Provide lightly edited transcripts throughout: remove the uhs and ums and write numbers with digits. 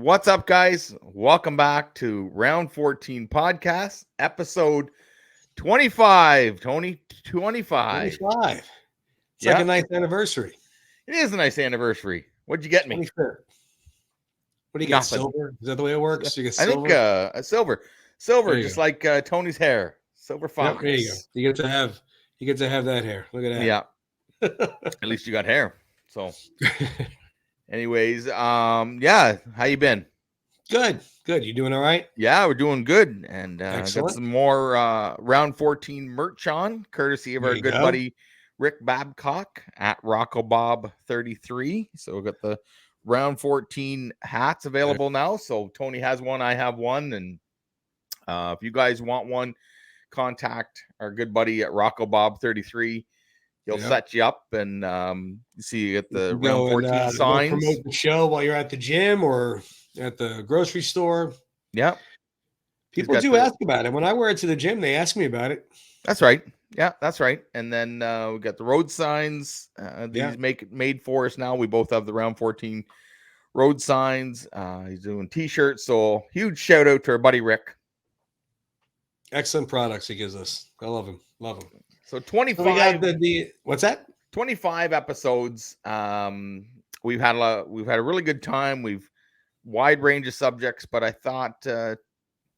What's up, guys? Welcome back to Round 14 Podcast, episode 25. Tony, 25. 25. It's like Yeah, a nice anniversary. it is a nice anniversary. What'd you get me? 25th. What do you get? Nothing. Silver? Is that the way it works? You get I think silver? a silver. Silver, There you just go. like Tony's hair. Silver Yep, there you go. fox. You get to have that hair. Look at Yeah, that. at least you got hair. So, anyways, yeah, how you been? Good. You doing all right? Yeah, we're doing good, and got Excellent. some more round 14 merch on, courtesy of There our you good go. buddy Rick Babcock at RoccoBob33. So we got the round 14 hats available now. So Tony has one, I have one, and if you guys want one, contact our good buddy at RoccoBob33. He'll Yep. set you up, and you see you get the You round go 14 and, go signs. promote the show while you're at the gym or at the grocery store. Yeah, People do ask about it. When I wear it to the gym, they ask me about it. That's right. Yeah, that's right. And then we got the road signs. These made for us now. We both have the round 14 road signs. He's doing t-shirts. So huge shout out to our buddy Rick. Excellent products he gives us. I love him. So 25. So we got the what's that? 25 episodes. We've had a really good time. We've wide range of subjects, but I thought I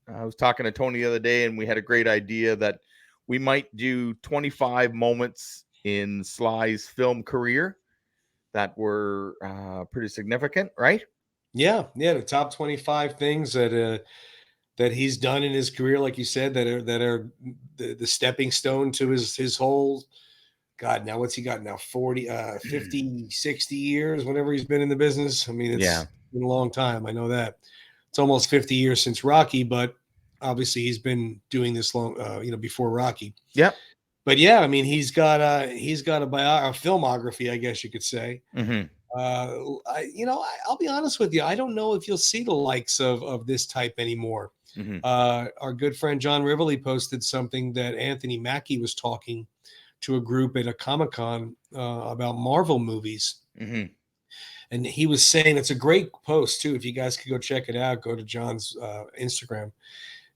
was talking to Tony the other day, and we had a great idea that we might do 25 moments in Sly's film career that were pretty significant, right? Yeah, the top 25 things that he's done in his career, like you said, that are the stepping stone to his whole. God, now what's he got now? 40, 50, 60 years, whenever he's been in the business. I mean, it's been a long time. I know that. It's almost 50 years since Rocky, but obviously he's been doing this long, before Rocky. Yep. But yeah, I mean, he's got a filmography, I guess you could say. Mm-hmm. I'll be honest with you. I don't know if you'll see the likes of this type anymore. Mm-hmm. Our good friend John Rivoli posted something that Anthony Mackie was talking to a group at a Comic-Con about Marvel movies. Mm-hmm. And he was saying, it's a great post too. If you guys could go check it out, go to John's Instagram.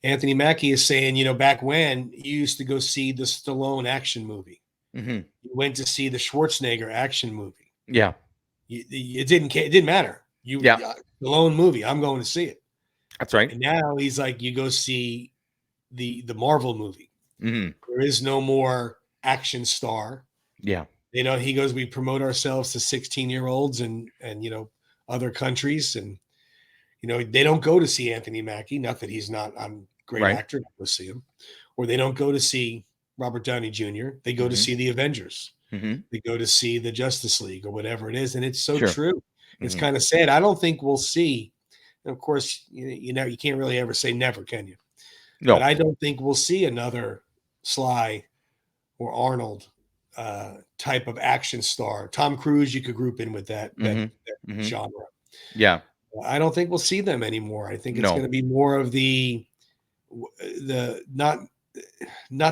Anthony Mackie is saying, back when you used to go see the Stallone action movie, mm-hmm. you went to see the Schwarzenegger action movie. Yeah. It didn't matter. Stallone movie, I'm going to see it. That's right. And now he's like, you go see the Marvel movie. Mm-hmm. There is no more action star. Yeah. He goes, we promote ourselves to 16-year-olds and other countries. And, they don't go to see Anthony Mackie. Not that he's not a great actor. Go see him. Or they don't go to see Robert Downey Jr. They go to see the Avengers. Mm-hmm. They go to see the Justice League or whatever it is. And it's so true. Mm-hmm. It's kind of sad. I don't think we'll see. And of course, you can't really ever say never, can you? No. But I don't think we'll see another Sly or Arnold type of action star. Tom Cruise, you could group in with that genre. Yeah. I don't think we'll see them anymore. I think it's going to be more of the not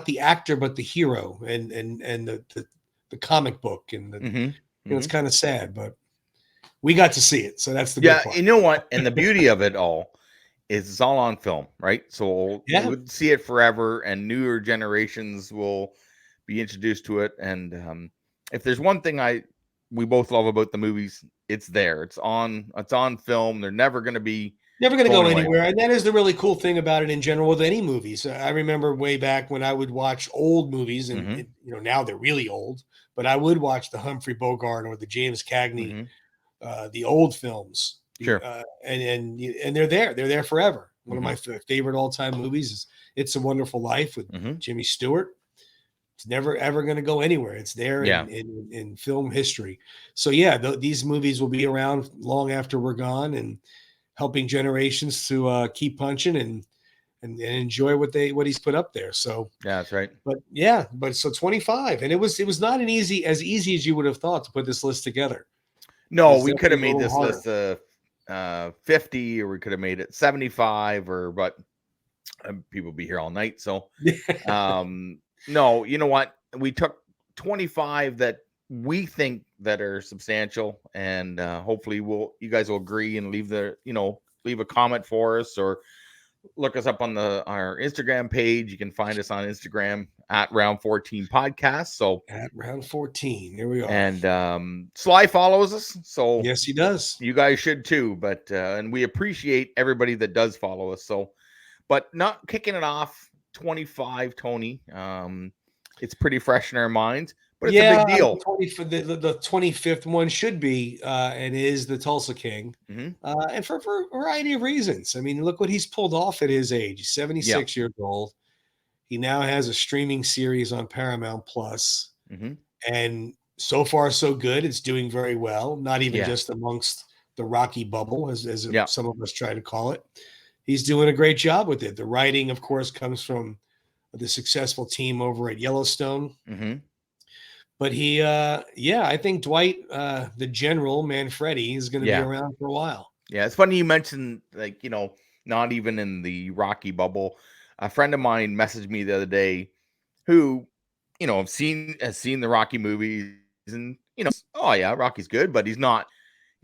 the actor, but the hero and the comic book. And it's kind of sad, but we got to see it. So that's the good part. You know what? And the beauty of it all is it's all on film, right? So you would see it forever, and newer generations will be introduced to it. And if there's one thing we both love about the movies, it's there. It's on film. They're never going to go anywhere. And that is the really cool thing about it in general with any movies. I remember way back when I would watch old movies, and now they're really old, but I would watch the Humphrey Bogart or the James Cagney, the old films. Sure. And they're there. They're there forever. One of my favorite all-time movies is It's a Wonderful Life with Jimmy Stewart. It's never, ever going to go anywhere. It's there in film history. So, these movies will be around long after we're gone and helping generations to keep punching and enjoy what he's put up there. So, yeah, that's right. But so 25. And it was not as easy as you would have thought to put this list together. No, we could have made this list 50, or we could have made it 75, but people be here all night. So, no, you know what? We took 25 that we think that are substantial, and hopefully you guys will agree and leave leave a comment for us or look us up on our Instagram page. You can find us on Instagram at Round 14 Podcast. So At round 14, here we are. and Sly follows us, so Yes, he does. you guys should too. But and we appreciate everybody that does follow us. So, but not kicking it off 25, Tony. It's pretty fresh in our minds, but it's a Yeah, big deal. the 25th one should be, and is the Tulsa King, Hmm. and for a variety of reasons. I mean, look what he's pulled off at his age. He's Yeah. 76 years old. He now has a streaming series on Paramount Plus, Hmm. and so far so good. It's doing very well. Not even Yeah. just amongst the Rocky bubble, as Yeah. some of us try to call it. He's doing a great job with it. The writing, of course, comes from the successful team over at Yellowstone. Hmm. But yeah, I think Dwight, the General Manfredi, is going to be Yeah. around for a while. Yeah. It's funny you mentioned, like, not even in the Rocky bubble. A friend of mine messaged me the other day who, has seen the Rocky movies, and oh yeah, Rocky's good, but he's not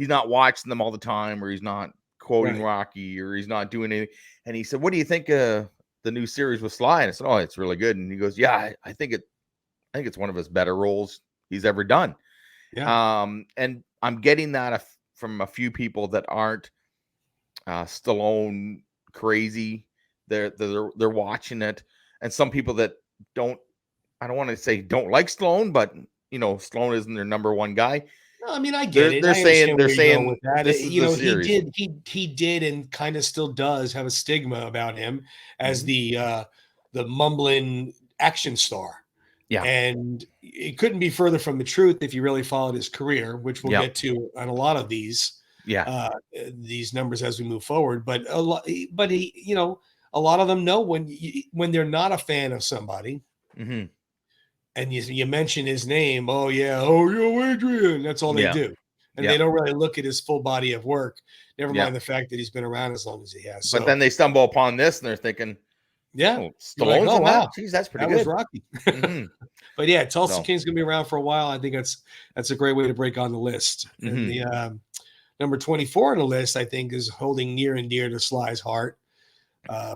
watching them all the time, or he's not quoting Right. Rocky, or he's not doing anything. And he said, "What do you think of the new series with Sly?" And I said, "Oh, it's really good." And he goes, "Yeah, I think it's one of his better roles he's ever done." Yeah. And I'm getting that from a few people that aren't Stallone crazy. They're watching it, and some people that don't. I don't want to say don't like Stallone, but Stallone isn't their number one guy. No, I mean, I get They're it. they're I saying understand they're where you're going with saying that. this is the He series. did and kind of still does have a stigma about him as Mhm. the mumbling action star. Yeah. And it couldn't be further from the truth if you really followed his career, which we'll Yep. get to on a lot of Yeah. these numbers as we move forward. But a lot of them know when they're not a fan of somebody, Hmm. and you mention his name. Oh yeah, oh yo, Adrian. That's all they Yeah. do, and they Yeah. don't really look at his full body of work. Never Yeah. mind the fact that he's been around as long as he has. But So then they stumble upon this and they're thinking, yeah, "Oh, you're like, Stallone's oh in that? wow, Geez, that's pretty that was good." Rocky. Hmm. But yeah, Tulsa So. King's gonna be around for a while. I think that's a great way to break on the list. And Hmm. the number 24 on the list, I think, is holding near and dear to Sly's heart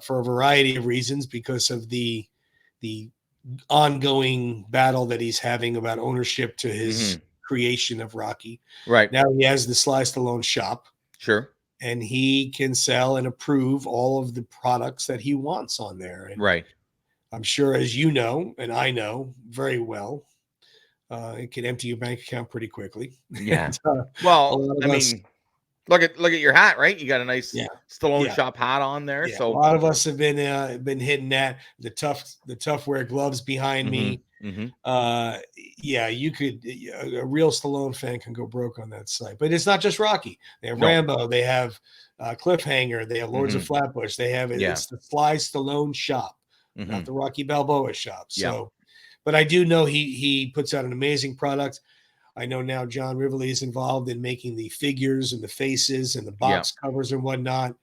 for a variety of reasons, because of the ongoing battle that he's having about ownership to his Hmm. creation of Rocky. Right. Now he has the Sly Stallone shop, Sure. and he can sell and approve all of the products that he wants on there. And Right. I'm sure, as you know, and I know very well, it can empty your bank account pretty quickly. Yeah. And a Well, lot I of us, mean, look at your hat, right? You got a yeah, nice Stallone yeah, shop hat on there. yeah, a So. lot of us have been hitting that the tough wear gloves behind Hmm. me. Hmm. Uh, yeah, you could a real Stallone fan can go broke on that site. But it's not just Rocky. They have No. Rambo. They have Cliffhanger. They have Lords of Hmm. Flatbush. They have Yeah. it's the Sly Stallone shop, not Hmm. the Rocky Balboa shop. Yeah. So, but I do know he puts out an amazing product. I know now John Rivoli is involved in making the figures and the faces and the Yeah. box covers and whatnot.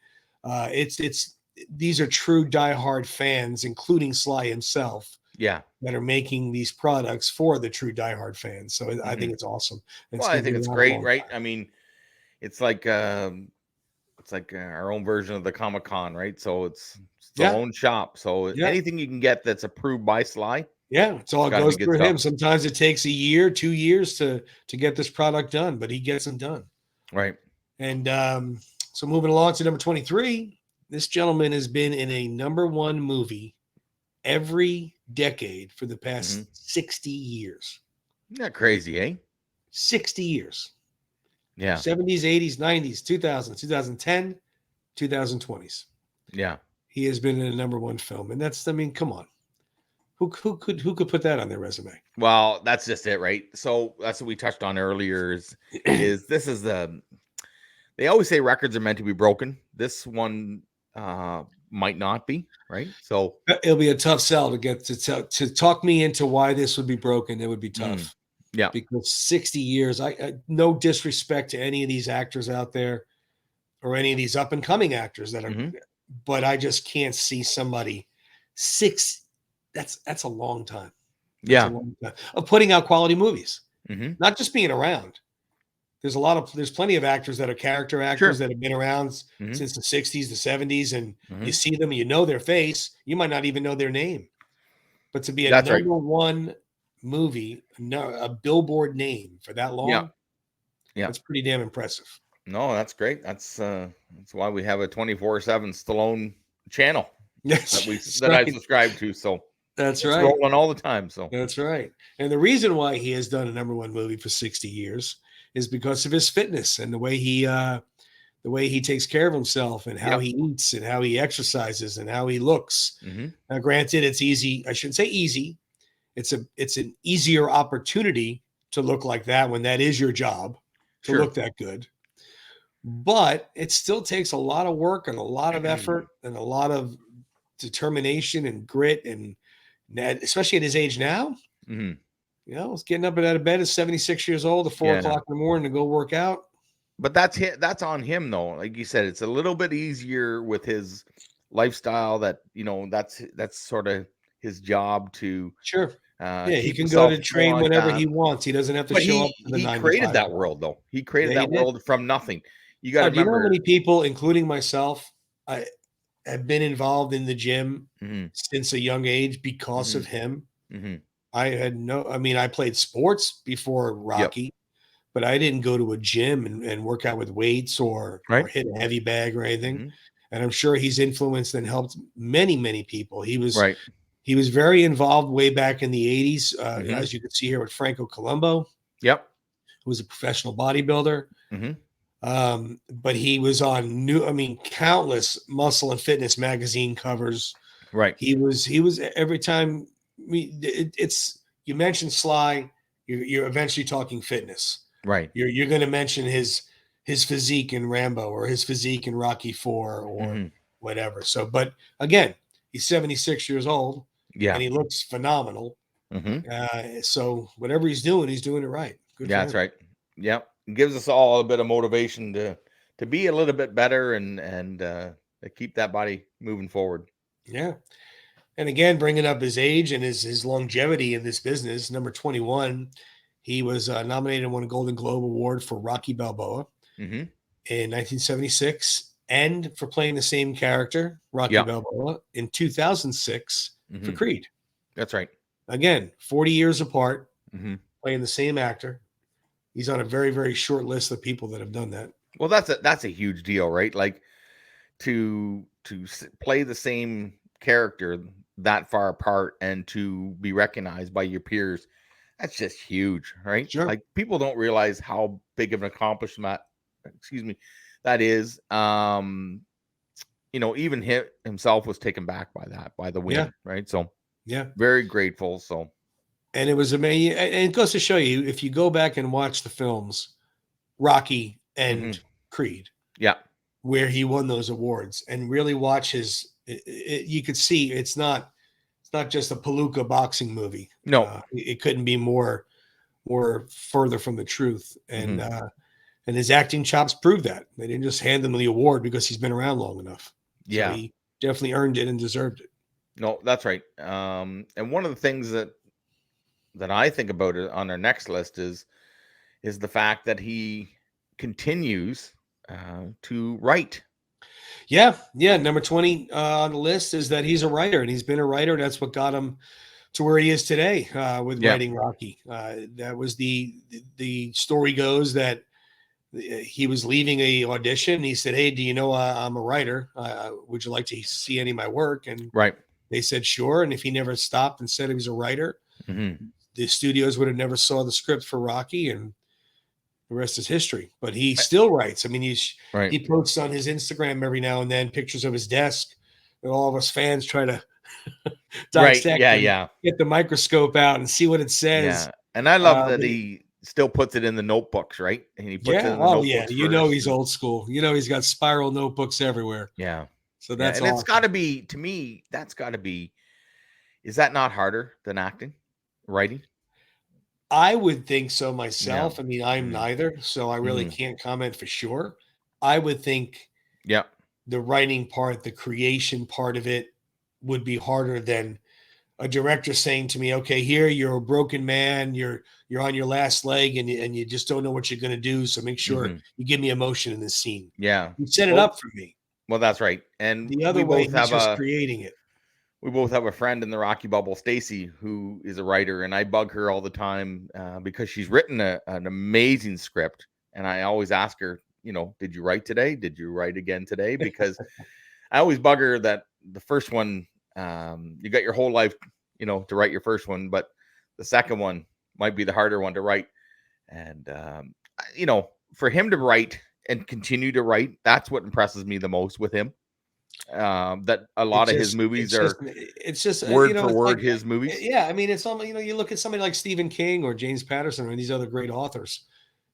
It's these are true diehard fans, including Sly himself, Yeah. that are making these products for the true diehard fans. So I Hmm. think it's awesome. And Well, it's I going to think be it's around a great, long right? time. I mean, it's like our own version of the Comic Con, right? So it's Yeah. Stallone shop. So Yeah. anything you can get that's approved by Sly, Yeah. It's all it's it got to be goes good through him. stuff, Sometimes it takes a year, 2 years to get this product done, but he gets them done. right? And so moving along to number 23, this gentleman has been in a number one movie every decade for the Hmm. past 60 years. Isn't that crazy, eh? 60 years. Yeah. 70s, 80s, 90s, 2000s, 2010, 2020s. Yeah. He has been in a number one film. And that's, I mean, come on. Who could put that on their resume? Well, that's just it, right? So that's what we touched on earlier. Is this is the they always say records are meant to be broken. This one might not be, right? So. It'll be a tough sell to get to talk me into why this would be broken. It would be Mm, tough yeah. because 60 years. I no disrespect to any of these actors out there or any of these up and coming actors that are, Hmm. but I just can't see somebody six. That's a long time. That's a Yeah. long time of putting out quality movies, Hmm. not just being around. there's plenty of actors that are character actors Sure. that have been around Hmm. since the 60s, the 70s, and you Hmm. see them, you know their face, you might not even know their name. But to be a That's right. number one movie, a Billboard name for that Yeah. long, Yeah. that's pretty damn impressive. No, that's great. That's why we have a 24/7 Stallone channel Yes, that's that I right. subscribe to. So That's it's right. rolling all the time. So That's right. And the reason why he has done a number one movie for 60 years is because of his fitness and the way he takes care of himself and how yep. he eats and how he exercises and how he looks. Hmm. Now, granted, it's easy. I shouldn't say easy. It's an easier opportunity to look like that when that is your job, to Sure. look that good. But it still takes a lot of work and a lot of effort and a lot of determination and grit, and especially at his age now. Hmm. He's getting up and out of bed at 76 years old at four Yeah. o'clock in the morning to go work out. But that's on him though. Like you said, it's a little bit easier with his lifestyle that, that's sort of his job to Sure. Yeah, he keep can go himself to going train like whenever that. he wants. He doesn't have to But show he up to the he 9 to created 5 that job. world though. He created Yeah, he that did. world from nothing. You got to Oh, do you know how remember. many people, including myself, I have been involved in the gym Hmm. since a young age because of Hmm. him? Hmm. I mean, I played sports before Yep. Rocky, but I didn't go to a gym and work out with weights or Right. hit a heavy bag or anything. Hmm. And I'm sure he's influenced and helped many, many people. Right. He was very involved way back in the 80s, Hmm. as you can see here with Franco Columbu, Yep. who was a professional bodybuilder. Hmm. But he was on countless muscle and fitness magazine covers. Right. He was every time it's you mention Sly, you're eventually talking fitness. Right. You're going to mention his physique in Rambo or his physique in Rocky 4 or Hmm. whatever. So, but again, he's 76 years old Yeah. and he looks phenomenal. Hmm. So whatever he's doing it right. Good Yeah, for that's him. right. Yep. It gives us all a bit of motivation to be a little bit better and to keep that body moving forward. Yeah. And again, bringing up his age and his longevity in this business, number 21, he was nominated and won a Golden Globe Award for Rocky Balboa Hmm. in 1976 and for playing the same character, Rocky Yeah. Balboa, in 2006 for Hmm. Creed. That's right. Again, 40 years apart, Hmm. playing the same actor. He's on a very, very short list of people that have done that. Well, that's a huge deal, right? Like play the same character that far apart and to be recognized by your peers. That's just huge, right? Sure. Like people don't realize how big of an accomplishment, excuse me, that is. Even himself was taken back by that, by the Yeah. win, right? So Yeah. very grateful. So And it was amazing. And it goes to show you, if you go back and watch the films, Rocky and mhm. Creed, Yeah, where he won those awards, and really watch you could see it's not just a palooka boxing movie. no, It couldn't be more further from the truth. hmm And his acting chops prove that. They didn't just hand him the award because he's been around long enough. So yeah, he definitely earned it and deserved it. no, that's right. And one of the things that I think about it on our next list is the fact that he continues to write. Yeah, yeah. Number 20 on the list is that he's a writer, and he's been a writer. That's what got him to where he is today with Yeah, writing Rocky. That was the story goes that he was leaving a audition. He said, "Hey, do you know I'm a writer? Would you like to see any of my work?" And right. they said, "Sure." And if he never stopped and said he was a writer, Hmm. the studios would have never saw the script for Rocky, and the rest is history. But he still writes. I mean, Right. he posts on his Instagram every now and then pictures of his desk, and all of us fans try to Right. dissect Yeah. and Yeah. get the microscope out and see what it says. Yeah. And I love that But he still puts it in the notebooks, right? And he puts it yeah, in the oh yeah, notebooks first. he's old school. He's got spiral notebooks everywhere. Yeah. So Yeah. that's And it's got awesome. to be, to me, that's got to be, is that not harder than acting, writing? I would think so Yeah. myself. I mean, I'm Mm-hmm. neither, so I really Mm-hmm. can't comment for sure. I would think Yeah. the writing part, the creation part of it would be harder than a director saying to me, "Okay, here you're a broken man. You're on your last leg, and you just don't know what you're going to do. So make sure Mhm. you give me emotion in this scene. Yeah. You set it Well up for me. well, that's right. And The other way, he's just creating it." we both have a friend in the Rocky bubble, Stacy, who is a writer, and I bug her all the time because she's written an amazing script, and I always ask her, did you write today? Did you write again today? Because I always bug her that the first one, you got your whole life, to write your first one, but the second one might be the harder one to write. And for him to write and continue to write, that's what impresses me the most with him. That a lot of his movies are It's just word for it's like word his movies. yeah, I mean, it's almost, you look at somebody like Stephen King or James Patterson or these other great authors.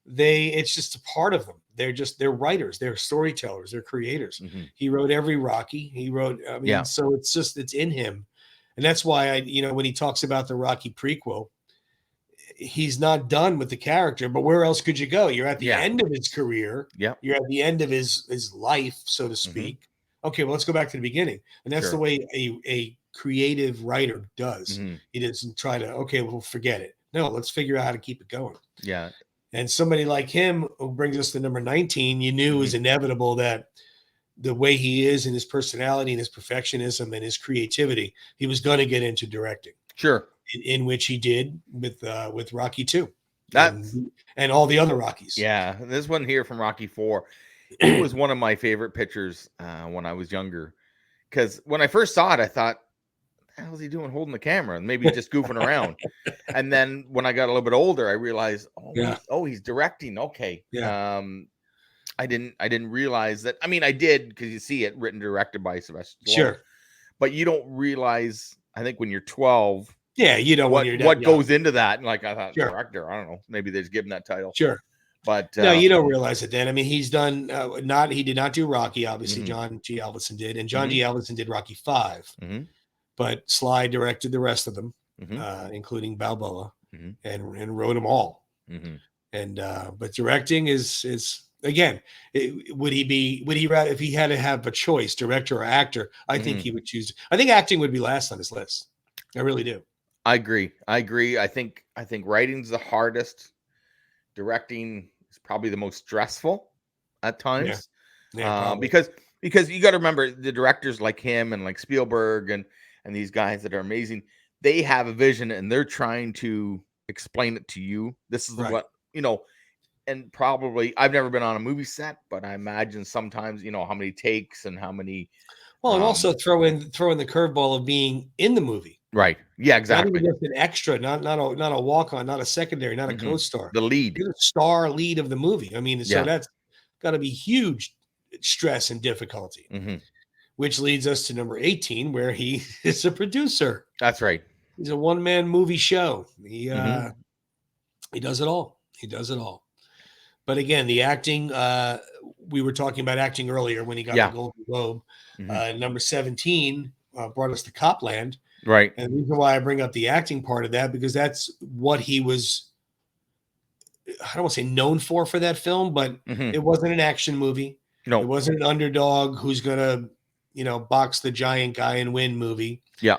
It's just a part of them. They're writers, they're storytellers, they're creators. Hmm. He wrote every Rocky. He wrote, I mean, Yeah, so it's in him. And that's why when he talks about the Rocky prequel, he's not done with the character, but where else could you go? You're at the yeah, end of his career. yeah. You're at the end of his life, so to Hmm. speak. Okay, well, let's go back to the beginning. And that's the Sure. way a creative writer does. Hmm. He doesn't try to, okay, well, forget it. No, let's figure out how to keep it going. Yeah. And somebody like him, who brings us to number 19, you knew it Hmm. was inevitable that the way he is and his personality and his perfectionism and his creativity, he was going to get into directing, Sure. in which he did with Rocky 2 That's and all the other Rockies. yeah. This one here from Rocky 4, it was one of my favorite pictures when I was younger. Because when I first saw it, I thought, "What the hell is he doing holding the camera?" And maybe just goofing around. And then when I got a little bit older, I realized, Yeah, he's directing. Okay. yeah, I didn't realize that. I mean, I did because you see it written directed by Sylvester Stallone, sure. but you don't realize. I think when you're 12, Yeah, you know, when what you're that what young. goes into that. And like I thought, Sure, director. I don't know. Maybe they just give him that title, sure. but No, you don't realize it then. I mean, he's done not he did not do Rocky, obviously. hmm John G. Alvinson did, and John hmm G. Alvinson did Rocky 5, hmm but Sly directed the rest of them, hmm including Balboa, hmm and wrote them all. hmm And but directing is again, would he rather, if he had to have a choice, director or actor? I think hmm he would choose. I think acting would be last on his list. I really do. I agree. I agree. I think writing's the hardest. Directing is probably the most stressful at Yeah, times, yeah, probably. because you got to remember the directors like him and like Spielberg and these guys that are amazing. They have a vision and they're trying to explain it to you. This is Right. what and probably I've never been on a movie set, but I imagine sometimes how many takes and how many. Well, and also throw in the curveball of being in the movie. Right. Yeah. Not even Exactly. just an extra, not a walk on, not a secondary, not a Hmm. co-star. The lead. You're the star lead of the movie. I mean, so Yeah. that's got to be huge stress and difficulty. Hmm. Which leads us to number 18, where he is a producer. That's right. He's a one-man movie show. Hmm. He does it all. He does it all. But again, the acting, we were talking about acting earlier when he got the Yeah. Golden Globe. Hmm. Number 17 brought us to Copland. Right. And the reason why I bring up the acting part of that, because that's what he was, I don't want to say known for that film, but Hmm. it wasn't an action movie. It No. wasn't an underdog who's going to, box the giant guy and win movie. Yeah.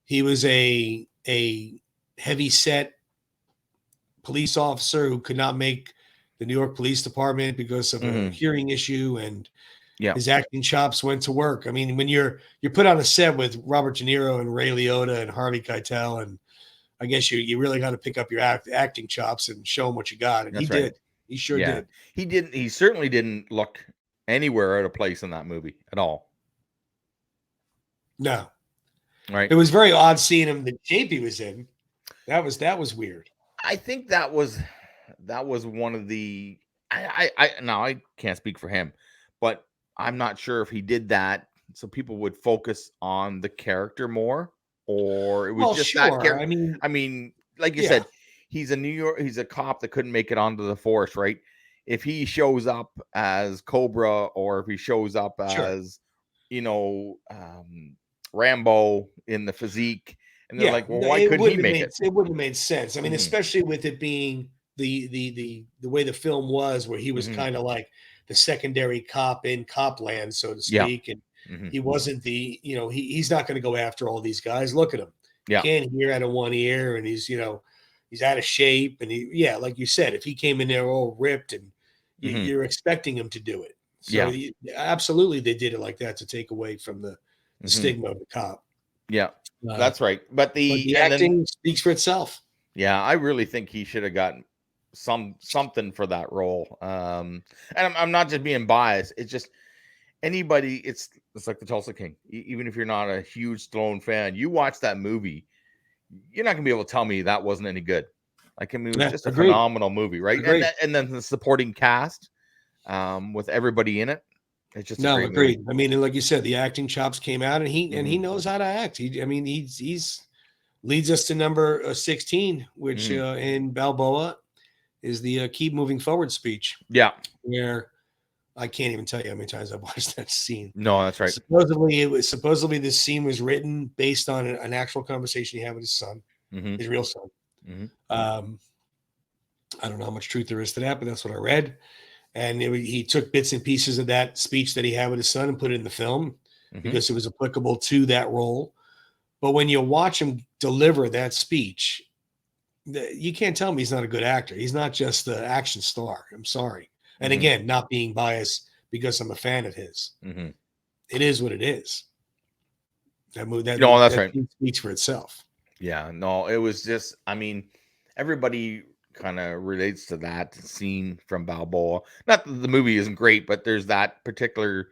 He was a heavy set police officer who could not make the New York Police Department because of a Hmm. hearing issue, and Yeah. his acting chops went to work. I mean, when you're put on a set with Robert De Niro and Ray Liotta and Harvey Keitel, and I guess you really got to pick up your acting chops and show him what you got, and he That's right. did. He sure Yeah. did. He certainly didn't look anywhere out of place in that movie at all. No, Right. it was very odd seeing him the shape he was in. That was weird. I think that was one of the I now I can't speak for him, but I'm not sure if he did that so people would focus on the character more or it was Well, just that sure. character. I mean, I mean, like you yeah, said, he's a cop that couldn't make it onto the force, right? If he shows up as Cobra or if he shows up sure. as you know um Rambo in the physique and they're Yeah, like, "Well, no, why couldn't he make it?" it wouldn't have made sense. I mean, Mhm. especially with it being the way the film was, where he was Mhm. kind of like the secondary cop in Copland, so to Yeah. speak, and Mhm. he wasn't he's not going to go after all these guys. Look at him. Yeah. can't hear out of one ear, and he's he's out of shape, and like you said, if he came in there all ripped, and Hmm. you're expecting him to do it. So Yeah. absolutely, they did it like that to take away from the Hmm. stigma of the cop. Yeah. Uh, That's right. But but the and then acting speaks for itself. yeah, I really think he should have gotten something for that role. And I'm not just being biased. It's just anybody. It's like the Tulsa King. Even if you're not a huge Stallone fan, you watch that movie, you're not gonna be able to tell me that wasn't any good. Like, I mean, it was Yeah, just a agreed. phenomenal movie, right? And Agreed. and then the supporting cast, with everybody in it, it's just a No, great movie. agreed. I mean, and like you said, the acting chops came out, and he Hmm. knows how to act. I mean, he's leads us to number 16, which Hmm. in Balboa is the keep moving forward speech, Yeah. where I can't even tell you how many times I've watched that scene. No, that's right. Supposedly this scene was written based on an actual conversation he had with his son, Hmm. his real son. Hmm. Um, I don't know how much truth there is to that, but that's what I read. And he took bits and pieces of that speech that he had with his son and put it in the film Hmm. because it was applicable to that role. But when you watch him deliver that speech, you can't tell me he's not a good actor. He's not just the action star. I'm sorry. And Hmm. again, not being biased because I'm a fan of his. Hmm. It is what it is. No, that's That right. speaks for itself. Yeah, no, it was just, I mean, everybody kind of relates to that scene from Balboa. Not that the movie isn't great, but there's that particular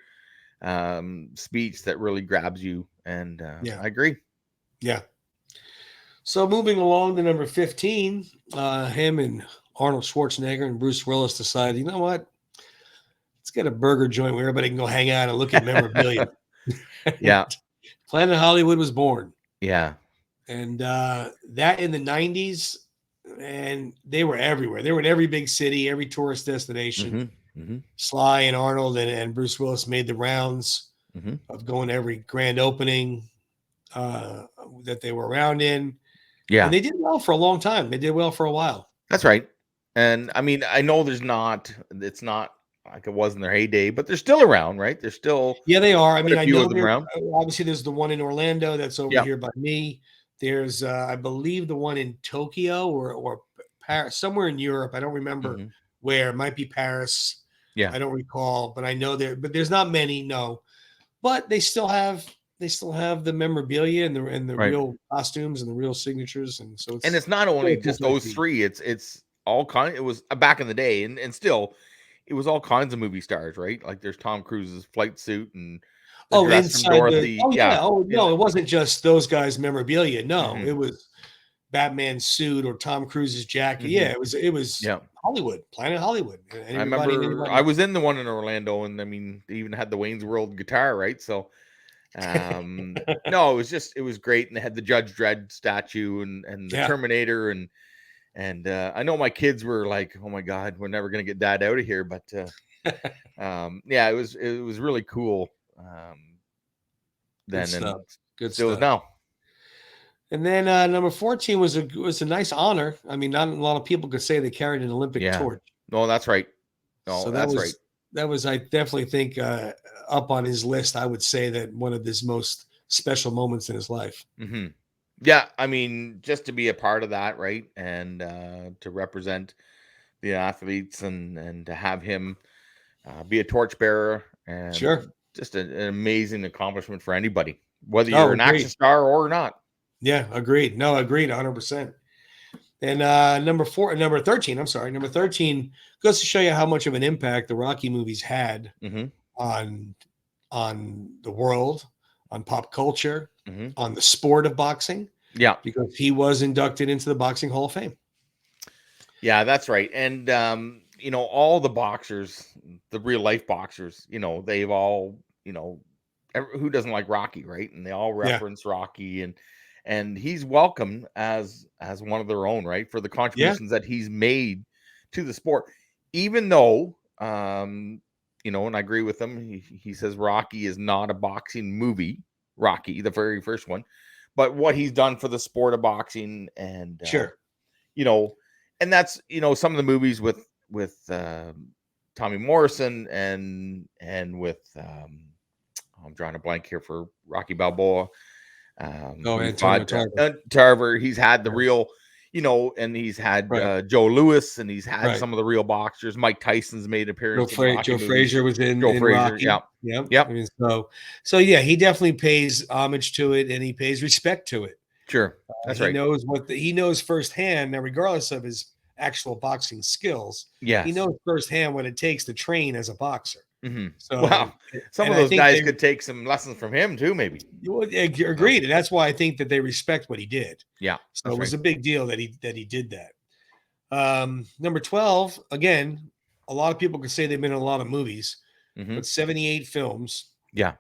speech that really grabs you. And Yeah. I agree. Yeah. So moving along to number 15, him and Arnold Schwarzenegger and Bruce Willis decided, you know what? Let's get a burger joint where everybody can go hang out and look at memorabilia. And Yeah, Planet Hollywood was born. yeah. And that in the 90s, and they were everywhere. They were in every big city, every tourist destination. Hmm. Hmm. Sly and Arnold and Bruce Willis made the rounds Hmm. of going to every grand opening that they were around in. And Yeah, they did well for a long time. They did well for a while. that's right. And I mean, I know it's not like it was in their heyday, but they're still around, right? There's still Yeah, they are. I quite mean, a I few know of them there around. obviously there's the one in Orlando that's over Yeah. here by me. There's I believe the one in Tokyo or Paris, somewhere in Europe. I don't remember Hmm. where. It might be Paris. Yeah. I don't recall, but I know there. But there's not many. No, but they still have the memorabilia and the Right. real costumes and the real signatures, and so And it's it's not only really a cool just place to those be. three, it's all kind it was back in the day, and still it was all kinds of movie stars, right? Like there's Tom Cruise's flight suit and the Oh, dress from inside the Dorothy. oh Yeah. yeah, oh In no, it wasn't just those guys' memorabilia. No, Mhm. it was Batman's suit or Tom Cruise's jacket. Yeah, Mhm. it was Yeah. Hollywood, Planet Hollywood, and I everybody and remember I anybody. was in the one in Orlando, and I mean they even had the Wayne's World guitar, right? So no, it was great, and they had the Judge Dredd statue and the Yeah, Terminator and I know my kids were like, "Oh my god, we're never gonna get dad out of here," but yeah, it was really cool good then stuff. and Good still is stuff. now. And then number 14 was a nice honor. I mean, not a lot of people could say they carried an Olympic Yeah. torch. No, that's right. No, So that that's right. was that was I definitely think up on his list. I would say that one of his most special moments in his life. Hmm. Yeah, I mean, just to be a part of that, right, and to represent the athletes and to have him be a torchbearer, Sure. and just an amazing accomplishment for anybody, whether you're Oh, an action agreed. star or not. Yeah, agreed. No, agreed 100%. And number 13, I'm sorry, number 13 goes to show you how much of an impact the Rocky movies had Hmm. on the world, on pop culture, Hmm. on the sport of boxing, Yeah. because he was inducted into the Boxing Hall of Fame. Yeah, that's right. And all the boxers, the real life boxers, they've all, who doesn't like Rocky, right? And they all Yeah, reference Rocky and he's welcome as one of their own, right? For the yeah, contributions that he's made to the sport. Even though and I agree with him, he says Rocky is not a boxing movie, Rocky, the very first one, but what he's done for the sport of boxing and sure. you know, and that's some of the movies with Tommy Morrison and with I'm drawing a blank here for Rocky Balboa. Oh, He Antonio fought Tarver. Tarver. He's had the Yeah. real, and he's had Right. Joe Lewis, and he's had Right. some of the real boxers. Mike Tyson's made appearance in the Rocky Joe movies. Frazier was Joe in Frazier, Rocky. yeah, Yep. I yep, mean, so yeah, he definitely pays homage to it and he pays respect to it. sure, that's He right. knows he knows firsthand. Now, regardless of his actual boxing skills, he Yes. knows firsthand what it takes to train as a boxer. Hmm. Wow, So, some and of I those think guys could take some lessons from him too, maybe. you would No, agreed, and that's why I think that they respect what he did. yeah, So that's it was right. a big deal that he did that. Number 12, again, a lot of people could say they've been in a lot of movies, Hmm. but 78 films Yeah.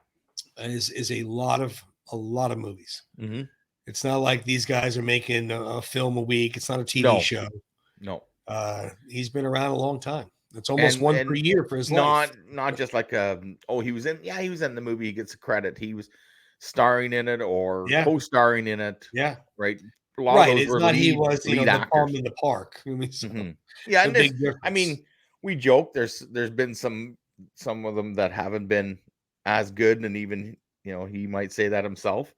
is a lot of movies. Hmm. It's not like these guys are making a film a week. It's not a TV No, show. no, He's been around a long time. It's almost and one per year for his life. not just like he was in, he was in the movie, he gets the credit, he was starring in it or Yeah, co-starring in it, yeah, right? A lot of right. those It's were not he was, lead the palm actors. in the park. I mean, so Hmm. it's Yeah, a and there's, big I difference. mean, we joke there's been some of them that haven't been as good, and even he might say that himself.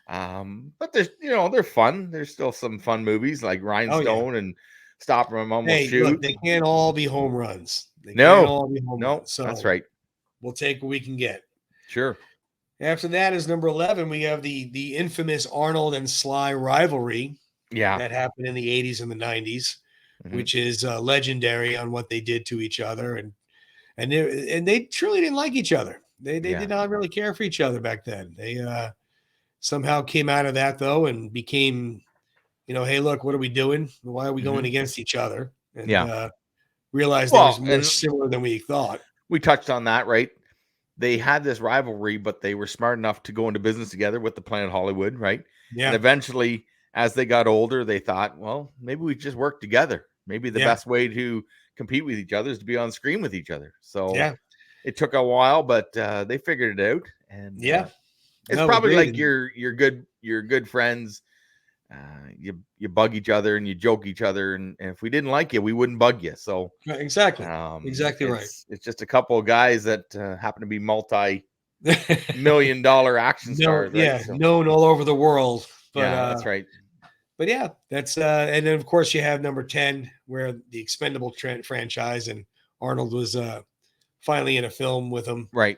But there's, they're fun. There's still some fun movies like Oh yeah. Rhinestone and Stop 'Em Almost Hey, look, Shoot. they can't all be home runs. They can't No, all be home no, runs. that's So right. we'll take what we can get. Sure. After that is number 11. We have the infamous Arnold and Sly rivalry Yeah. that happened in the 80s and the 90s, Hmm. which is legendary on what they did to each other, and they truly didn't like each other. They Yeah. did not really care for each other back then. They somehow came out of that though and became, hey, look, what are we doing? Why are we going Hmm. against each other? And Yeah. realized they was Well, more and similar than we thought. we touched on that, right? They had this rivalry, but they were smart enough to go into business together with the Planet Hollywood, right? And Yeah, eventually, as they got older, they thought, well, maybe we just work together. Maybe the yeah, best way to compete with each other is to be on screen with each other. So yeah, it took a while, but they figured it out, and yeah. it's No, probably agreed. like your good friends. You bug each other and you joke each other, and if we didn't like you, we wouldn't bug you. So Exactly, exactly right. it's just a couple of guys that happen to be multi-million-dollar action No, stars, right? yeah, So known all over the world. But yeah, that's right. yeah, that's and then of course you have number 10 where the Expendable franchise and Arnold was finally in a film with him, Right.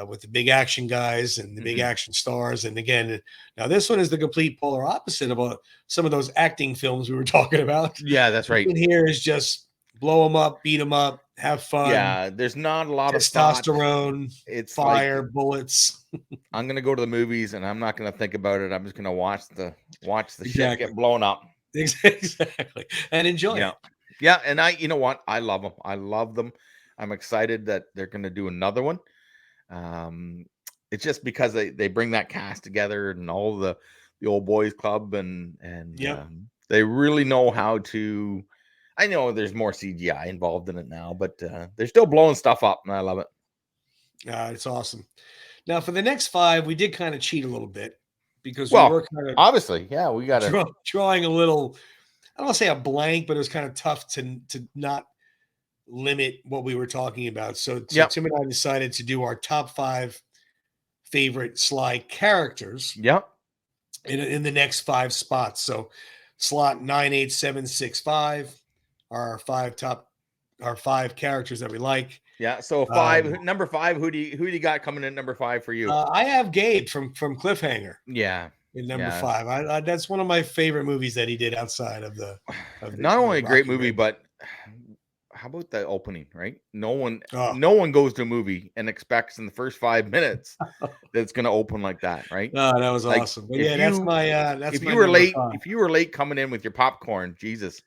with the big action guys and the big Hmm. action stars. And again, now this one is the complete polar opposite of some of those acting films we were talking about. Yeah, that's This right. one here is just blow them up, beat them up, have fun, Yeah, there's not a lot of thought. testosterone, It's like, fire, bullets. I'm gonna go to the movies and I'm not gonna think about it. I'm just gonna watch the shit Exactly. get blown up. Exactly. And enjoy Yeah. it. Yeah, and you know what? I love them. I love them. I'm excited that they're gonna do another one. Um, it's just because they bring that cast together and all the old boys club, and Yep. they really know how to. I know there's more CGI involved in it now, but they're still blowing stuff up, and I love it. It's awesome. Now, for the next five, we did kind of cheat a little bit because we Well, were kind of obviously, yeah, we gotta. drawing a little, I don't want to say a blank, but it was kind of tough to not limit what we were talking about. So Yep, Tim and I decided to do our top five favorite Sly characters yep, in the next five spots. So slot 98765 are our five characters that we like. yeah. So Um, number five. Who do you got coming in number five for you? I have Gabe from Cliffhanger Yeah, in number yeah. five. That's one of my favorite movies that he did outside of Not the only a great Rocky movie, Rambo. but how about the opening, right? No one Oh, no one goes to a movie and expects in the first 5 minutes that it's gonna open like that, right? no, that was Like awesome. But yeah, that's if my you were number late, five. if you were late coming in with your popcorn, Jesus,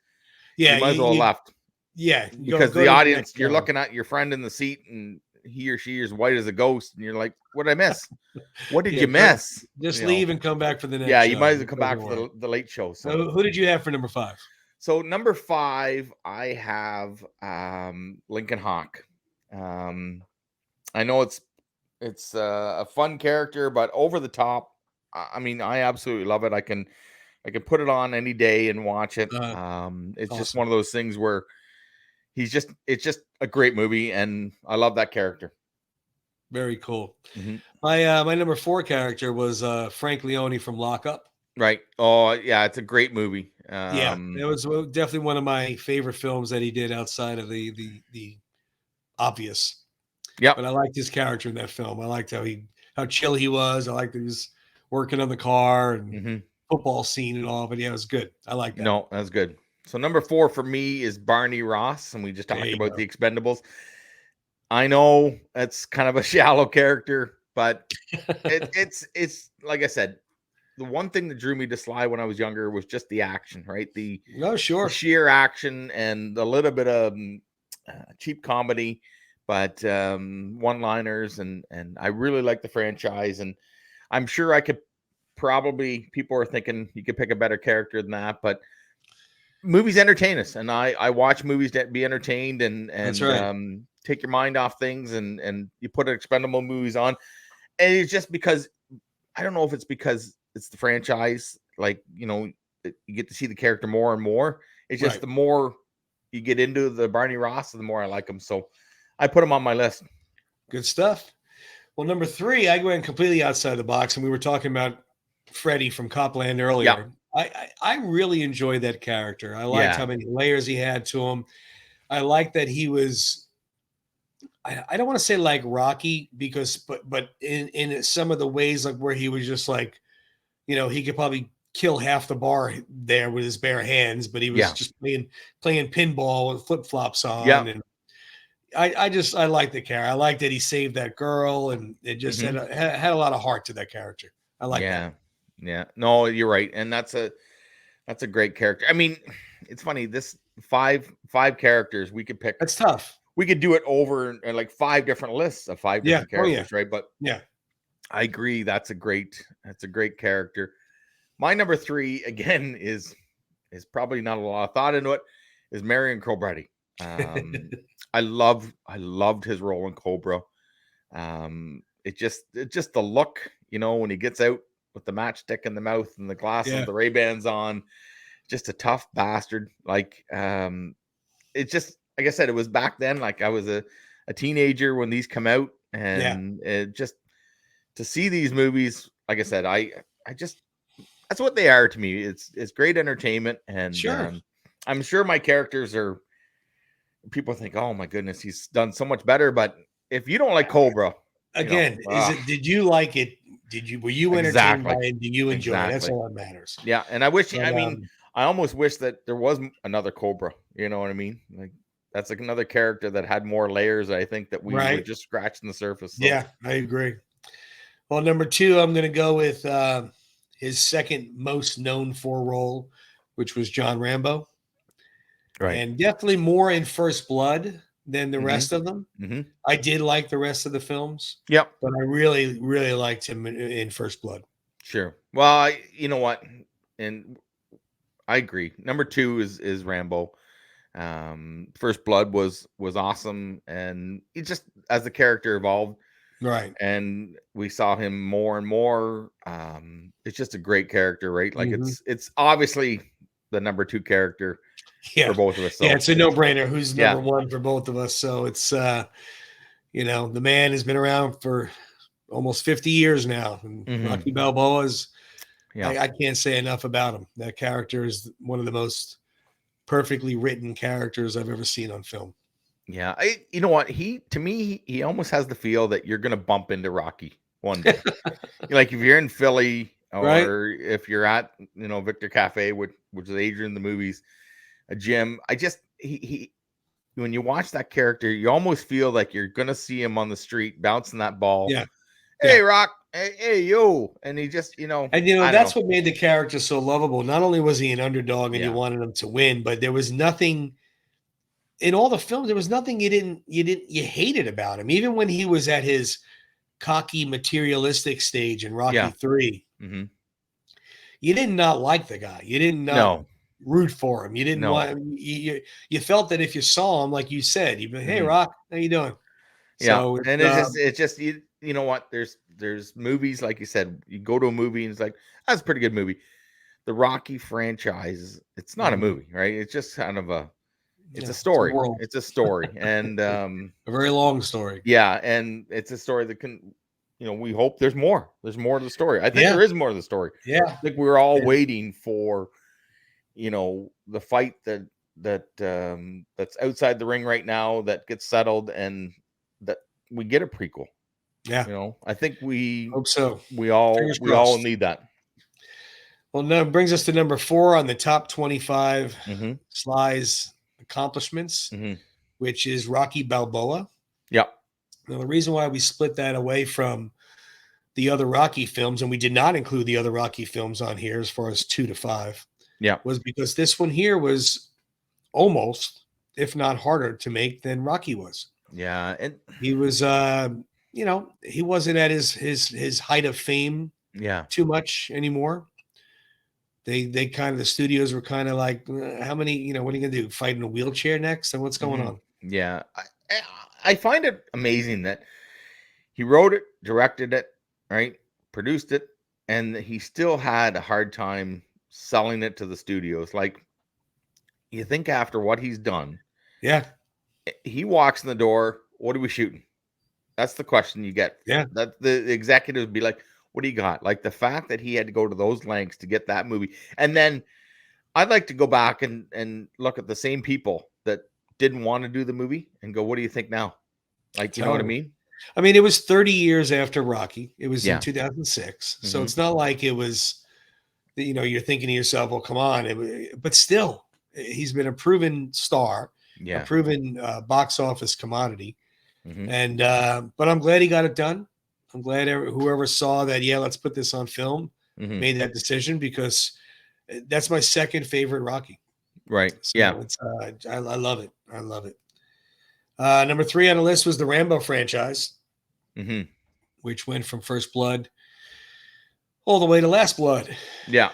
you Yeah, might as well have left, yeah, because go the to the next audience, you're one. looking at your friend in the seat and he or she is white as a ghost, and you're like, what did I miss? What did Yeah, you miss? just leave and come back for the next Yeah, you show. might as well It come back doesn't for work. the late show. So Who did you have for number five? number five, I have Lincoln Hawk. I know it's a fun character, but over the top. I mean, I absolutely love it. I can put it on any day and watch it. It's just Awesome. one of those things where it's just a great movie, and I love that character. Very cool. Mhm. My number 4 character was Frank Leone from Lock Up. Right. Oh, yeah, it's a great movie. Yeah, it was definitely one of my favorite films that he did outside of the obvious. Yep. But I liked his character in that film. I liked how chill he was. I liked that he was working on the car and Mhm. football scene and all. But yeah, it was good. I like that. No, that's good. So number 4 for me is Barney Ross, and we just There talked you about go. the Expendables. I know that's kind of a shallow character, but it's like I said, the one thing that drew me to Sly when I was younger was just the action, right? No, The sure. sheer action and a little bit of cheap comedy, but one-liners, and I really like the franchise, and I'm sure I could probably people are thinking you could pick a better character than that, but movies entertain us, and I watch movies that be entertained and That's right. take your mind off things, and you put expendable movies on, and it's just because I don't know if it's because it's the franchise, like you get to see the character more and more. It's just Right. the more you get into the Barney Ross, the more I like him. So I put him on my list. Good stuff. Well, number 3, I went completely outside the box, and we were talking about Freddy from Copland Yeah, earlier. I really enjoyed that character. I liked yeah, how many layers he had to him. I liked that he was. I don't want to say like Rocky because, but in some of the ways like where he was just like, he could probably kill half the bar there with his bare hands, but he was yeah, just playing pinball with flip flops yeah. on, and I like the character. I like that he saved that girl, and it just Hmm. had a lot of heart to that character. I like that. Yeah, yeah. No, you're right, and that's a great character. I mean, it's funny. This five characters we could pick. That's tough. We could do it over like five different lists of five Yeah. different Oh yeah. characters, right? But Yeah. I agree. That's a great character. My number 3 again is probably not a lot of thought into it. Is Marion Cobretti. I loved his role in Cobra. It's just the look, when he gets out with the matchstick in the mouth and the glasses, Yeah. the Ray Bans on, just a tough bastard. Like, it just like I said, it was back then. Like I was a teenager when these come out, Yeah. and it just to see these movies, like I said, I just that's what they are to me. It's great entertainment, and Sure. I'm sure my characters are. People think, oh my goodness, he's done so much better. But if you don't like Cobra, you know, Again, ah, did you like it? Were you entertained by exactly, it? Do you enjoy it? That's exactly, all that matters. yeah. And I wish, But I mean, I almost wish that there was another Cobra. You know what I mean? Like that's like another character that had more layers. I think that we were right. just scratching the surface. So Yeah, I agree. Well, number 2, I'm gonna go with his second most known for role, which was John Rambo. right. And definitely more in First Blood than the Mm-hmm. rest of them. Mm-hmm. I did like the rest of the films, Yep. but I really, really liked him in First Blood. Sure. Well, you know what, and I agree. Number 2 is Rambo. First Blood was awesome, and it just as the character evolved, Right. and we saw him more and more. It's just a great character, right? Like Hmm. it's obviously the number 2 character for Yeah. both of us. Yeah. So It's a no brainer who's number yeah. 1 for both of us. So it's, the man has been around for almost 50 years now. And Hmm. Rocky Balboa's, Yeah. I can't say enough about him. That character is one of the most perfectly written characters I've ever seen on film. Yeah. You know what? He to me, he almost has the feel that you're gonna bump into Rocky one day. Like if you're in Philly Right? or if you're at Victor Cafe, which is Adrian the movies, a gym. I just he when you watch that character, you almost feel like you're gonna see him on the street bouncing that ball. Yeah. Hey Yeah. Rock, hey yo, and he just And I don't that's know. what made the character so lovable. Not only was he an underdog and you Yeah, wanted him to win, but there was nothing in all the films. There was nothing you hated about him. Even when he was at his cocky materialistic stage in Rocky yeah, 3, hmm, you did not like the guy. You did not no, root for him. You didn't no, want you felt that if you saw him, like you said, you'd be, hey hmm, Rock, how you doing? yeah, So and it's it's just you know what? There's movies like you said. You go to a movie and it's like that's a pretty good movie. The Rocky franchise, it's not a mhm. movie, right? It's just kind of a it's Yeah, a it's a story. world, It's a story, and a very long story. yeah, and it's a story that can, we hope there's more. There's more to the story. I think Yeah, there is more to the story. yeah, I think we were all and waiting for, the fight that's outside the ring right now that gets settled, and that we get a prequel. yeah. I think we Hope so. we all Fingers we all crossed. need that. Well, now brings us to number 4 on the top 25 Hmm. Sly's accomplishments, Hmm. which is Rocky Balboa. Yeah. Now, the reason why we split that away from the other Rocky films, and we did not include the other Rocky films on here as far as 2 to 5, Yeah. was because this one here was almost, if not harder to make than Rocky was. Yeah. And He was, he wasn't at his height of fame yeah. too much anymore. They kind of, the studios were kind of like, how many, what are you gonna do? Fight in a wheelchair next? And what's going Hmm. on? Yeah. I find it amazing that he wrote it, directed it, right, produced it, and he still had a hard time selling it to the studios. Like, you think after what he's done, Yeah, he walks in the door. What are we shooting? That's the question you get. yeah, That the executives be like, "What do you got?" Like the fact that he had to go to those lengths to get that movie, and then I'd like to go back and look at the same people that didn't want to do the movie and go, "What do you think now?" Like, you know what I totally. mean? I mean, it was 30 years after Rocky. It was in Yeah. 2006, so Hmm. it's not like it was. You're thinking to yourself, "Well, come on," but still, he's been a proven star, a Yeah. proven box office commodity. Hmm. And but I'm glad he got it done. I'm glad whoever saw that, yeah, let's put this on film, Hmm. made that decision, because that's my second favorite Rocky. Right. Yeah. So it's I love it. I love it. Number 3 on the list was the Rambo franchise, Hmm. which went from First Blood all the way to Last Blood, Yeah.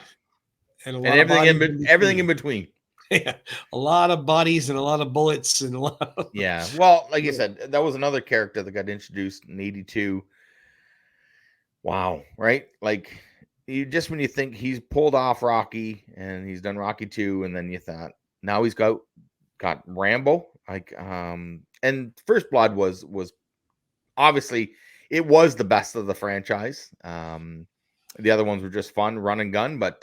and a And lot of bodies in everything in between. between. Yeah, a lot of bodies and a lot of bullets and a lot. Yeah. Well, like you Yeah, said, that was another character that got introduced in '82. Wow. Right. Like, you just, when you think he's pulled off Rocky and he's done Rocky 2, and then you thought, now he's got Rambo. Like, and First Blood was obviously, it was the best of the franchise. The other ones were just fun, run and gun, but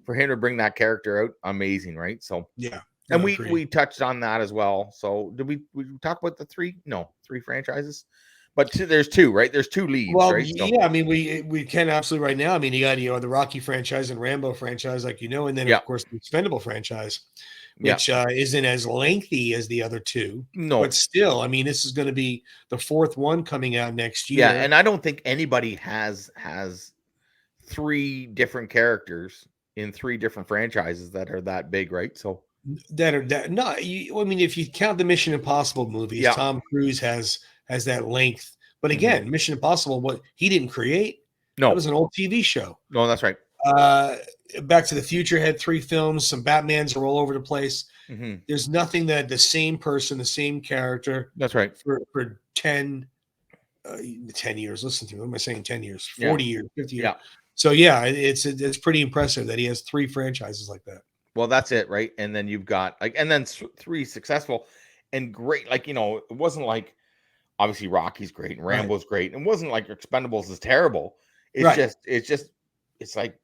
for him to bring that character out, amazing, right? So, yeah, and no, we agreed. we touched on that as well. So, did we talk about the three? No, three franchises, but there's two, right? There's two leads, Well, right? So, yeah, I mean, we can absolutely right now. I mean, you got the Rocky franchise and Rambo franchise, like and then yeah, of course the Expendable franchise, yeah, which isn't as lengthy as the other two, but no, still, I mean, this is going to be the fourth one coming out next yeah, year. and I don't think anybody has three different characters in three different franchises that are that big, right? So, That no, I mean, if you count the Mission Impossible movies, yeah, Tom Cruise has that length. But hmm, again, Mission Impossible, what he didn't create, that no, was an old TV show. no, that's right. Uh, Back to the Future had 3 films. Some Batmans are all over the place. Hmm. There's nothing that the same person, the same character That's right. for 10 years. Listen to me. What am I saying? 10 years, Yeah, 40 years, 50 years. yeah. So yeah, it's pretty impressive that he has 3 franchises like that. Well, that's it, right? And then you've got like, and then three successful and great. Like, it wasn't like, obviously Rocky's great and Right. Rambo's great. And it wasn't like Expendables is terrible. It's Right. just, it's like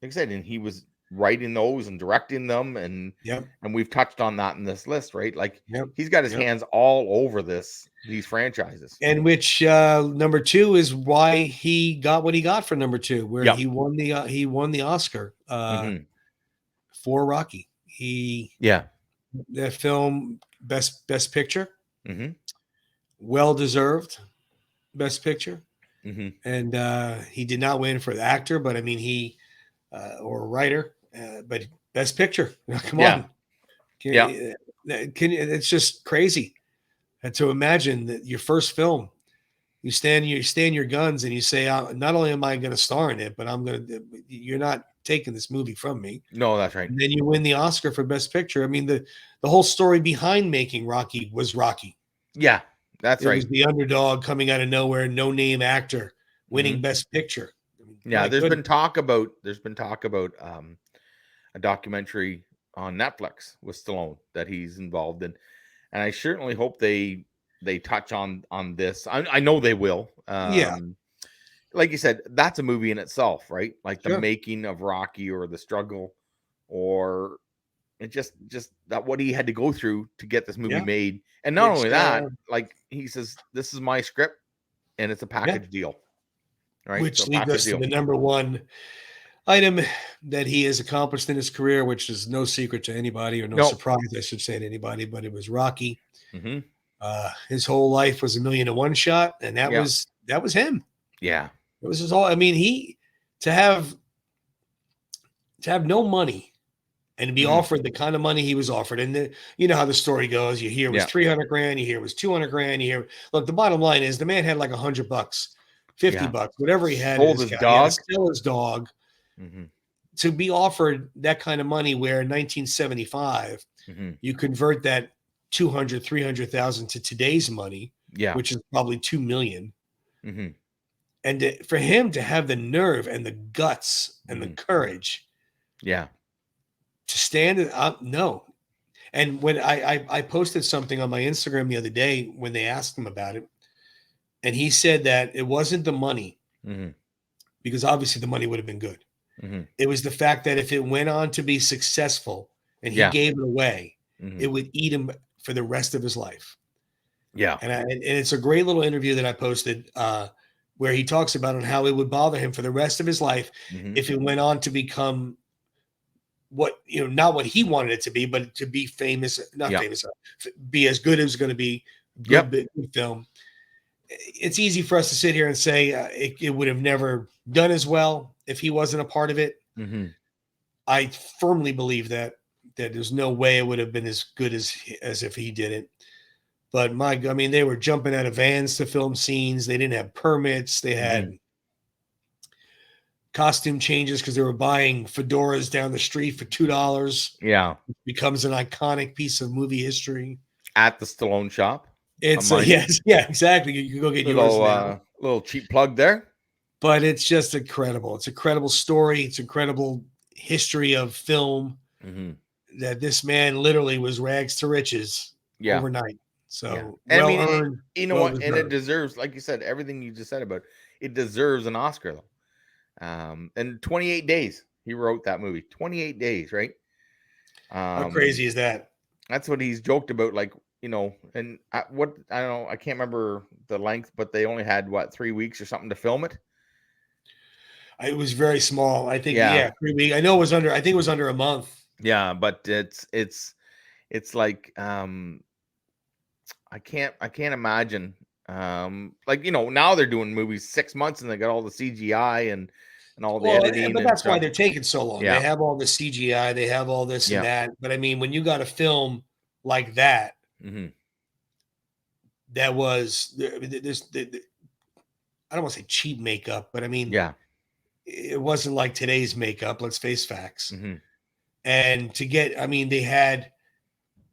I said, and he was writing those and directing them, Yep. and we've touched on that in this list, right? Like, Yep. he's got his Yep. hands all over these franchises. And which number 2 is why he got what he got for number 2, where Yep. he won the Oscar Hmm. for Rocky. He Yeah. That film, best picture, Hmm. well deserved best picture. Hmm. And he did not win for the actor, but I mean or writer, but best picture. Come Yeah. on, Yeah. it's just crazy to imagine that your first film, you stand your guns and you say, not only am I going to star in it, but you're not taking this movie from me. No, that's right. And then you win the Oscar for best picture. I mean, the whole story behind making Rocky was Rocky. Yeah, that's It right. was the underdog coming out of nowhere, no name actor winning Hmm. best picture. I mean, Yeah, my there's been goodness. talk about a documentary on Netflix with Stallone that he's involved in, and I certainly hope they touch on this. I know they will. Yeah, Like you said, that's a movie in itself, right? Like the sure. making of Rocky or the struggle, or it just that what he had to go through to get this movie Yeah, made. And not which only that, like he says, this is my script and it's a yeah, package deal, right? So which a leads package us to deal. the number one item that he has accomplished in his career, which is no secret to anybody, or no No. surprise, I should say, to anybody, but it was Rocky. Mm-hmm. His whole life was a million to one shot, and that Yeah. was him. Yeah. It was his whole. I mean, he to have to have no money and to be Mm-hmm. offered the kind of money he was offered. And you know how the story goes. You hear it was Yeah. 300 grand, you hear it was 200 grand, you hear, look, the bottom line is the man had like $100, 50 Yeah. bucks, whatever he had in Sold his his account. He had to dog. sell his dog Mm-hmm. to be offered that kind of money, where in 1975, Mm-hmm. you convert that 200, 300,000 to today's money, Yeah. which is probably 2 million. Mm-hmm. And for him to have the nerve and the guts and the Mm-hmm. courage Yeah. to stand up, no. And when I posted something on my Instagram the other day when they asked him about it, and he said that it wasn't the money, Mm-hmm. because obviously the money would have been good. Mm-hmm. It was the fact that if it went on to be successful and he Yeah. gave it away, Mm-hmm. it would eat him for the rest of his life. Yeah. And it's a great little interview that I posted, where he talks about how it would bother him for the rest of his life Mm-hmm. if it went on to become what, not what he wanted it to be, but to be famous, not Yeah. famous, be as good as it's going to be, Yep. good film. It's easy for us to sit here and say it would have never done as well if he wasn't a part of it. Mm-hmm. I firmly believe that there's no way it would have been as good as if he did it. But I mean, they were jumping out of vans to film scenes. They didn't have permits. They Mm-hmm. had costume changes because they were buying fedoras down the street for $2. Yeah. Becomes an iconic piece of movie history. At the Stallone shop. It's Mind you. yes, yeah, exactly. You can go get yours now. Little cheap plug there. But it's just incredible. It's a incredible story. It's incredible history of film, Mm-hmm. that this man literally was rags to riches Yeah. overnight. Yeah. So And I well mean, earned, you know well what? And it deserved. deserves, like you said, everything you just said about it, it deserves an Oscar though. And 28 days he wrote that movie. 28 days, right? How Um, crazy is that? that's what he's joked about, like, and what I don't know, I can't remember the length, but they only had what 3 weeks or something to film it. It was very small. I think, Yeah, yeah, 3 weeks. I know it was under. I think it was under a month. yeah, but it's like I can't imagine like now they're doing movies 6 months and they got all the CGI and all the Well, editing but and that's why stuff. they're taking so long. They Yeah, have all the CGI. They have all this and yeah, that. But I mean, when you got a film like that, hmm that was there's I don't want to say cheap makeup, but I mean, yeah, it wasn't like today's makeup. Let's face facts. hmm And I mean,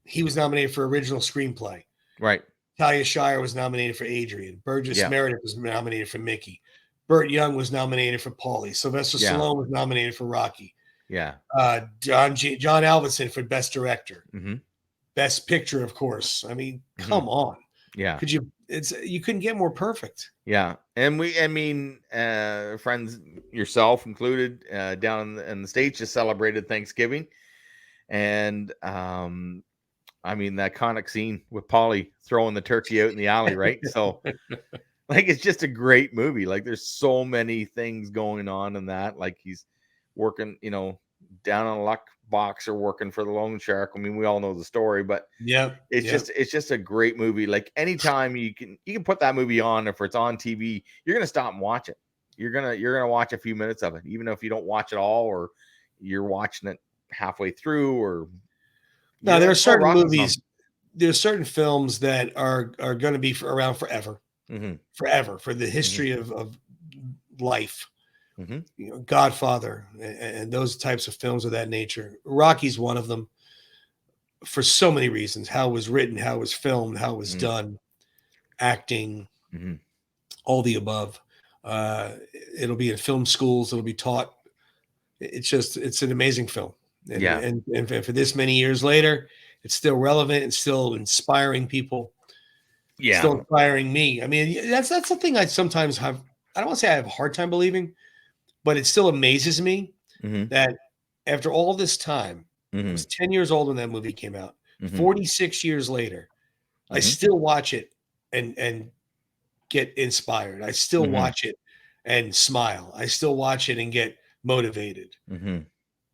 he was nominated for original screenplay. right, Talia Shire was nominated for Adrian. Burgess yeah, Meredith was nominated for Mickey. Burt Young was nominated for Paulie. Sylvester yeah, Stallone was nominated for Rocky. yeah, John Alvinson for Best Director. hmm Best Picture, of course. I mean, hmm come on. yeah. You couldn't get more perfect. Yeah, and I mean, friends, yourself included, down in the States, just celebrated Thanksgiving, and I mean that iconic scene with Polly throwing the turkey out in the alley, right? So, like, it's just a great movie. Like, there's so many things going on in that. Like, he's working, down on a luck box or working for the loan shark. I mean, we all know the story, but Yep. it's Yep. just a great movie. Like anytime you can put that movie on, if it's on TV, you're gonna stop and watch it. You're gonna watch a few minutes of it, even if you don't watch it all, or you're watching it halfway through, or Now you're there are like, oh, certain Rocky's on. movies, there's certain films that are going to be around forever, Mm-hmm, forever for the mm-hmm, history of life. mm-hmm. Godfather and those types of films of that nature. Rocky's one of them for so many reasons. How it was written, how it was filmed, how it was Mm-hmm, done, acting, mm-hmm. all the above. It'll be in film schools. It'll be taught. It's an amazing film. and Yeah. and for this many years later, it's still relevant and still inspiring people, still Yeah. inspiring me. I mean, that's the thing I sometimes have. I don't want to say I have a hard time believing, but it still amazes me Hmm. that after all this time, I Hmm. was 10 years old when that movie came out. Hmm. 46 years later, I Hmm. still watch it and get inspired. I still Hmm. watch it and smile. I still watch it and get motivated. Hmm.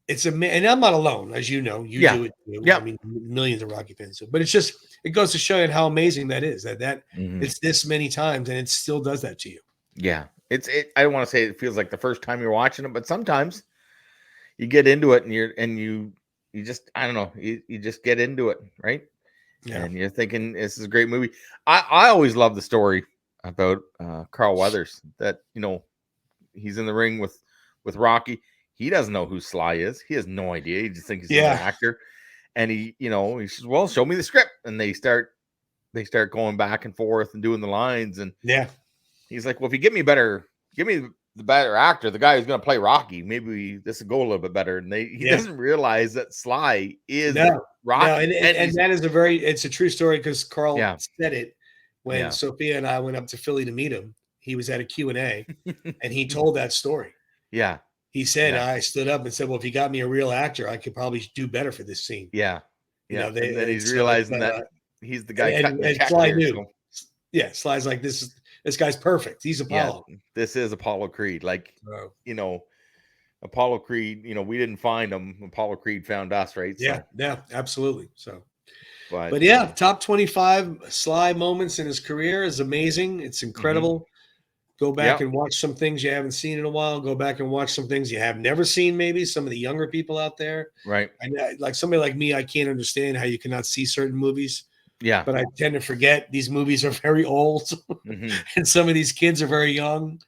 It's and I'm not alone, as you know, you Yeah. do it too. I Yep. mean, millions of Rocky fans do. But it's just it goes to show you how amazing that is. That Hmm. it's this many times and it still does that to you. Yeah. I don't want to say it feels like the first time you're watching it, but sometimes you get into it and you just, I don't know, you just get into it, right? Yeah. And you're thinking this is a great movie. I always love the story about Carl Weathers, that he's in the ring with Rocky. He doesn't know who Sly is. He has no idea. He just thinks he's another Yeah. actor. And he says, "Well, show me the script." And they start going back and forth and doing the lines. And Yeah. he's like, "Well, if you give me the better actor, the guy who's going to play Rocky, maybe this will go a little bit better." And he Yeah. doesn't realize that Sly is No. No, Rocky, and and he's that is it's a true story because Carl yeah, said it when yeah, Sophia and I went up to Philly to meet him. He was at a Q&A and he told that story. yeah, He said, yeah, I stood up and said, "Well, if you got me a real actor, I could probably do better for this scene." yeah, You yeah. know, And then and he's so it's realizing that he's the guy cutting the and check Sly here. knew. So Yeah, Sly's like this guy's perfect. He's yeah, Apollo. this is Apollo Creed. Like, So, you know, Apollo Creed, we didn't find him. Apollo Creed found us, right? yeah, So, yeah, absolutely. So, but but yeah, top 25 Sly moments in his career is amazing. It's mhm. incredible. Go back Yep, and watch some things you haven't seen in a while. Go back and watch some things you have never seen, maybe some of the younger people out there. right. Like somebody like me, I can't understand how you cannot see certain movies, Yeah. but I tend to forget these movies are very old Hmm. and some of these kids are very young.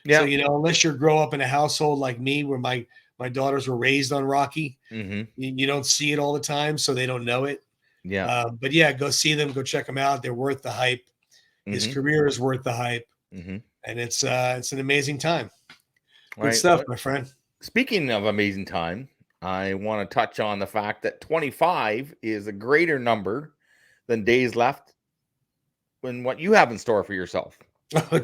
So, Yeah. unless you grow up in a household like me where my daughters were raised on Rocky, Hmm. you don't see it all the time, so they don't know it. Yeah. But yeah, go see them, go check them out. They're worth the hype. His Hmm. career is worth the hype, Hmm. and it's an amazing time. Good Right. stuff, my friend. Speaking of amazing time, I want to touch on the fact that 25 is a greater number than days left when what you have in store for yourself.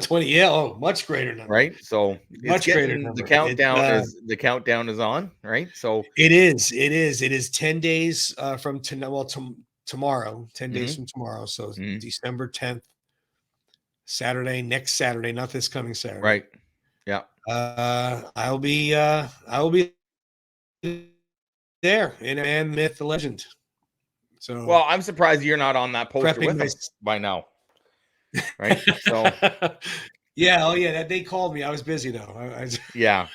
20, yeah, oh, much greater number. Right. So it's Much greater getting number. the countdown is on. Right. So It is 10 days from tomorrow, 10 days mhm, from tomorrow. So mhm, December 10th, Saturday, next Saturday, not this coming Saturday. right. Yeah. I will be there in man, myth, the legend. So Well, I'm surprised you're not on that poster prepping with my them by now. Right. So yeah, oh yeah, that they called me. I was busy though. yeah.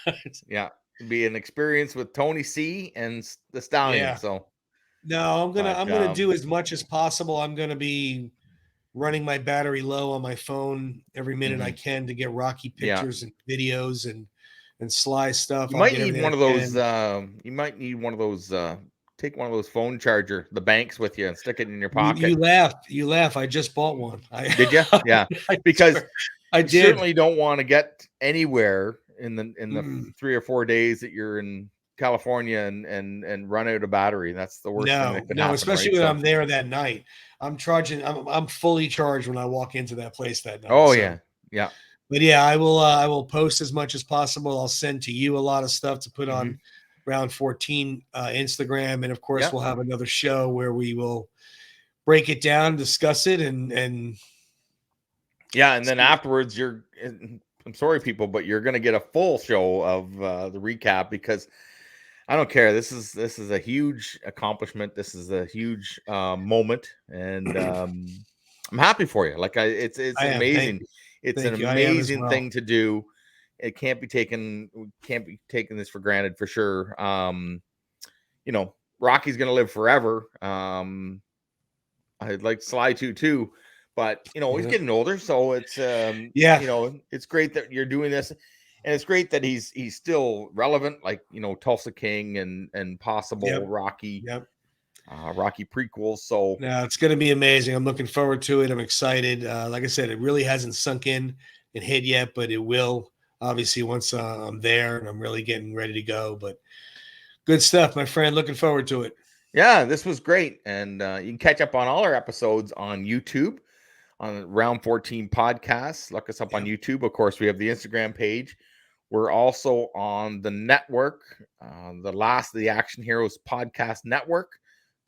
Yeah. Be an experience with Tony C and the Stallion. Yeah. So, No, but I'm gonna do as much as possible. I'm gonna be running my battery low on my phone every minute I mhm, can to get Rocky yeah. pictures and videos and Sly stuff. You I'll might get need everything one of I those. can. You might need one of those. Take one of those phone charger, the banks with you, and stick it in your You pocket. you laugh. You laugh. I just bought one. I Did you? Yeah, I because swear. I you did. certainly don't want to get anywhere in the Mm, 3 or 4 days that you're in California and run out of battery. That's the worst thing no, that could no, happen, especially right? when So, I'm there that night. I'm fully charged when I walk into that place that night. oh So yeah, yeah, but yeah, I will post as much as possible. I'll send to you a lot of stuff to put hmm, on Round 14 Instagram, and of course yeah, we'll have another show where we will break it down, discuss it, and yeah. And then afterwards, I'm sorry, people, but you're gonna get a full show of the recap because I don't care. This is a huge accomplishment. This is a huge moment, and I'm happy for you. Like it's I an am. amazing, it's an Thank you. I am as amazing well. thing to do. It can't be taken. We can't be taking this for granted for sure. You know, Rocky's gonna live forever. I'd like Sly too, but he's Yeah, getting older, so yeah, it's great that you're doing this, and it's great that he's still relevant, like Tulsa King and possible yep, Rocky, yep. Rocky prequels. So No, it's going to be amazing. I'm looking forward to it. I'm excited. Like I said, it really hasn't sunk in and hit yet, but it will. Obviously, once I'm there and I'm really getting ready to go. But Good stuff, my friend. Looking forward to it. Yeah, this was great. And you can catch up on all our episodes on YouTube on Round 14 Podcasts. Look us up on Yep. YouTube. Of course, we have the Instagram page. We're also on the network, the Last of the Action Heroes Podcast Network.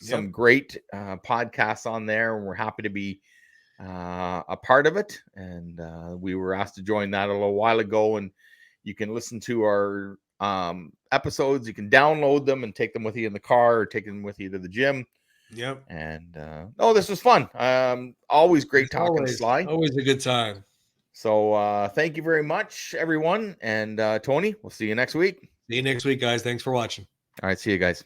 Some Yep. great podcasts on there, and we're happy to be a part of it. And we were asked to join that a little while ago, and you can listen to our episodes. You can download them and take them with you in the car or take them with you to the gym. Yep. And this was fun. Always great As talking to Sly. always a good time. So thank you very much, everyone. And Tony, we'll see you next week. See you next week, guys. Thanks for watching. All right, see you guys.